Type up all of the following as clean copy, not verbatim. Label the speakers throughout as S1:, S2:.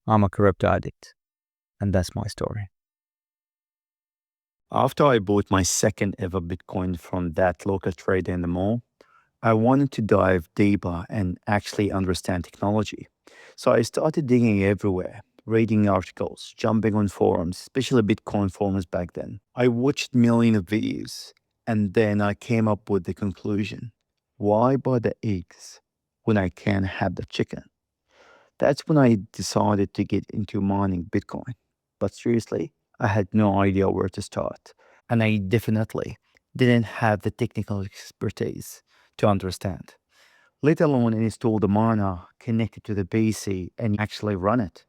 S1: I'm a crypto addict, and that's my story.
S2: After I bought my second ever Bitcoin from that local trader in the mall, I wanted to dive deeper and actually understand technology. So I started digging everywhere, reading articles, jumping on forums, especially Bitcoin forums back then. I watched millions of videos, and then I came up with the conclusion. Why buy the eggs when I can have the chicken? That's when I decided to get into mining Bitcoin. But seriously, I had no idea where to start. And I definitely didn't have the technical expertise to understand, let alone install the miner, connect it to the PC, and actually run it.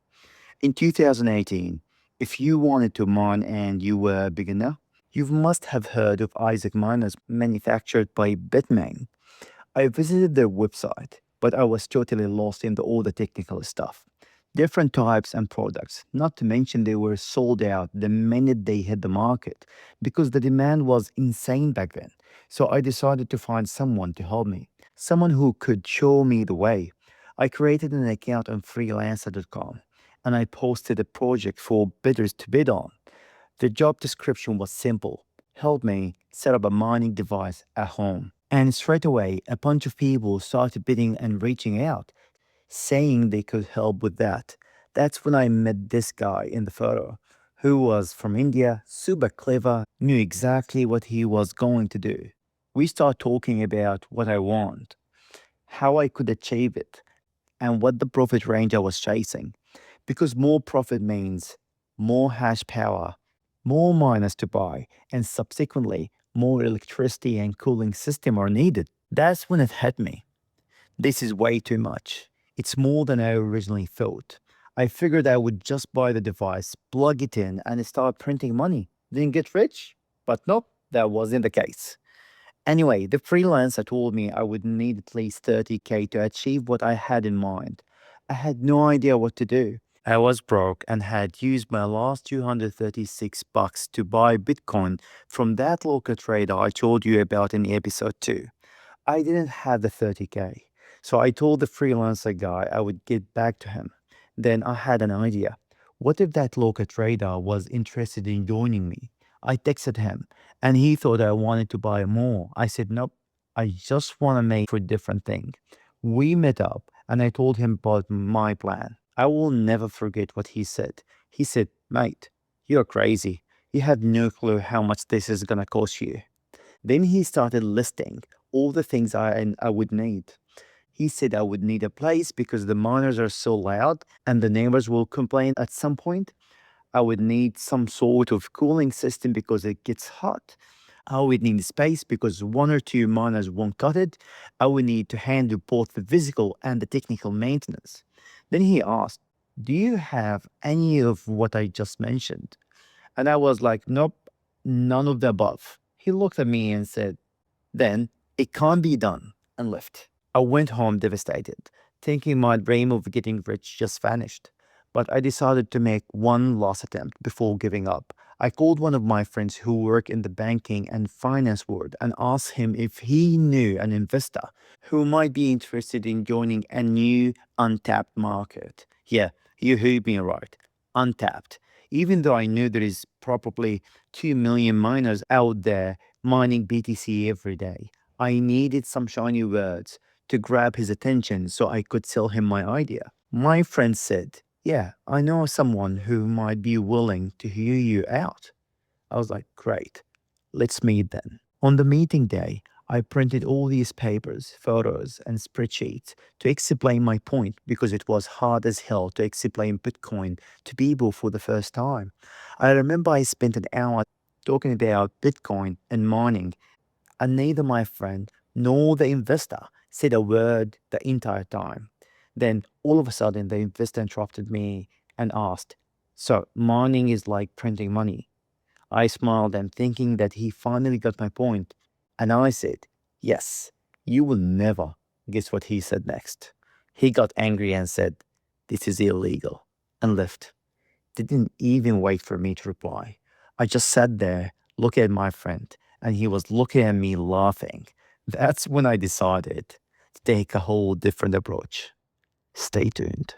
S2: In 2018, if you wanted to mine and you were a beginner, you must have heard of Isaac miners manufactured by Bitmain. I visited their website, but I was totally lost in all the technical stuff. Different types and products, not to mention they were sold out the minute they hit the market because the demand was insane back then. So I decided to find someone to help me, someone who could show me the way. I created an account on freelancer.com and I posted a project for bidders to bid on. The job description was simple: help me set up a mining device at home. And straight away, a bunch of people started bidding and reaching out, saying they could help with that. That's when I met this guy in the photo, who was from India, super clever, knew exactly what he was going to do. We start talking about what I want, how I could achieve it, and what the profit range I was chasing. Because more profit means more hash power, more miners to buy, and subsequently, more electricity and cooling system are needed. That's when it hit me. This is way too much. It's more than I originally thought. I figured I would just buy the device, plug it in, and start printing money. Then get rich? But nope, that wasn't the case. Anyway, the freelancer told me I would need at least 30K to achieve what I had in mind. I had no idea what to do. I was broke and had used my last 236 bucks to buy Bitcoin from that local trader I told you about in episode 2. I didn't have the 30K. So I told the freelancer guy I would get back to him. Then I had an idea. What if that local trader was interested in joining me? I texted him and he thought I wanted to buy more. I said, nope, I just want to make for a different thing. We met up and I told him about my plan. I will never forget what he said. He said, mate, you're crazy. You have no clue how much this is going to cost you. Then he started listing all the things I would need. He said I would need a place because the miners are so loud and the neighbors will complain at some point. I would need some sort of cooling system because it gets hot. I would need space because one or two miners won't cut it. I would need to handle both the physical and the technical maintenance. Then he asked, do you have any of what I just mentioned? And I was like, nope, none of the above. He looked at me and said, then it can't be done, and left. I went home devastated, thinking my dream of getting rich just vanished. But I decided to make one last attempt before giving up. I called one of my friends who work in the banking and finance world and asked him if he knew an investor who might be interested in joining a new untapped market. Yeah, you heard me right. Untapped. Even though I knew there is probably 2 million miners out there mining BTC every day, I needed some shiny words to grab his attention so I could sell him my idea. My friend said, yeah, I know someone who might be willing to hear you out. I was like, great, let's meet then. On the meeting day, I printed all these papers, photos, and spreadsheets to explain my point because it was hard as hell to explain Bitcoin to people for the first time. I remember I spent an hour talking about Bitcoin and mining, and neither my friend nor the investor said a word the entire time. Then all of a sudden, the investor interrupted me and asked, so mining is like printing money? I smiled and thinking that he finally got my point, and I said, yes, you will never. Guess what he said next? He got angry and said, this is illegal, and left. Didn't even wait for me to reply. I just sat there, looking at my friend, and he was looking at me laughing. That's when I decided to take a whole different approach. Stay tuned.